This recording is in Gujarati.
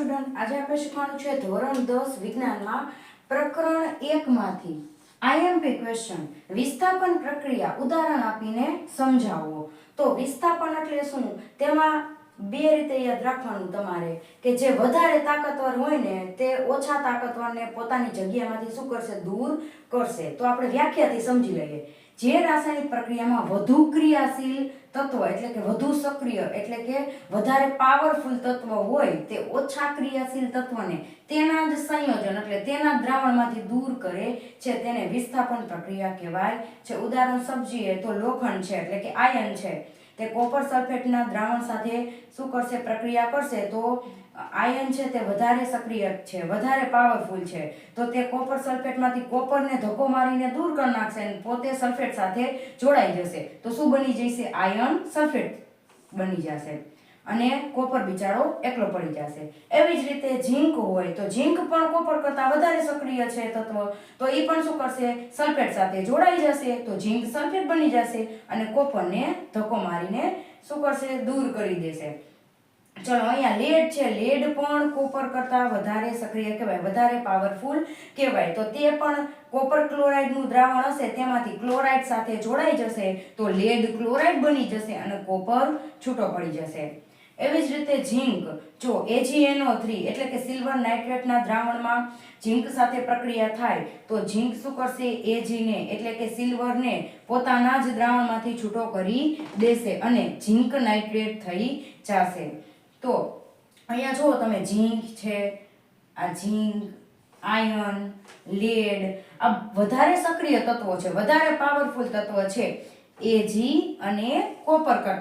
સ્ટુડન્ટ, આજે આપણે શીખવાનું છે ધોરણ 10 વિજ્ઞાનમાં પ્રકરણ 1 માંથી આઈએમપી ક્વેશ્ચન વિસ્થાપન પ્રક્રિયા ઉદાહરણ આપીને સમજાવો. તો વિસ્થાપન એટલે શું? તેમાં બે રીતે યાદ રાખવાનું તમારે કે જે વધારે તાકાતવર હોય ને તે ઓછા તાકાતવરને પોતાની જગ્યામાંથી શું કરશે? દૂર કરશે. તો આપણે વ્યાખ્યાથી સમજી લઈએ. જે રાસાયણિક પ્રક્રિયામાં વધુ ક્રિયાશીલ તત્વ એટલે કે વધુ સક્રિય એટલે કે વધારે પાવરફુલ તત્વ હોય તે ઓછા ક્રિયાશીલ તત્વને તેના જ સંયોજન એટલે તેના દ્રાવણમાંથી દૂર કરે છે તેને વિસ્થાપન પ્રક્રિયા કહેવાય છે. ઉદાહરણ સમજીએ તો લોખંડ છે એટલે કે આયન છે તે કોપર સલ્ફેટના દ્રાવણ સાથે શું કરશે? પ્રક્રિયા કરશે તો આયન છે તે વધારે સક્રિય છે, વધારે પાવરફુલ છે, તો તે કોપર સલ્ફેટમાંથી કોપરને ધક્કો મારીને દૂર કરી નાખશે અને પોતે સલ્ફેટ સાથે જોડાઈ જશે. તો શું બની જશે? આયન સલ્ફેટ બની જશે અને કોપર બિચારો એકલો પડી જશે. એવી જ રીતે ઝીંક હોય તો ઝીંક પણ કોપર કરતાં વધારે સક્રિય છે તત્વ, તો એ પણ શું કરશે? સલ્ફેટ સાથે જોડાઈ જશે તો ઝીંક સલ્ફેટ બની જશે અને કોપરને ધક્કો મારીને શું કરશે? દૂર કરી દેશે. ચલો અહીંયા લેડ છે, લેડ પણ કોપર કરતાં વધારે સક્રિય કહેવાય, વધારે પાવરફુલ કહેવાય. તો તે પણ કોપર ક્લોરાઇડનું દ્રાવણ હશે તેમાંથી ક્લોરાઇડ સાથે જોડાઈ જશે તો લેડ ક્લોરાઇડ બની જશે અને કોપર છૂટો પડી જશે. એવી જ રીતે ઝીંક, જો AgNO3 એટલે કે સિલ્વર નાઇટ્રેટના દ્રાવણમાં ઝીંક સાથે પ્રક્રિયા થાય તો ઝીંક શું કરશે? Ag ને એટલે કે સિલ્વરને પોતાના જ દ્રાવણમાંથી છૂટો કરી દેશે અને ઝીંક નાઇટ્રેટ થઈ જશે. તો અહીંયા જુઓ તમે, ઝીંક છે, આ ઝીંક, આયન, લેડ આ વધારે સક્રિય તત્વો છે, વધારે પાવરફુલ તત્વ છે Ag અને કોપર કરતાં.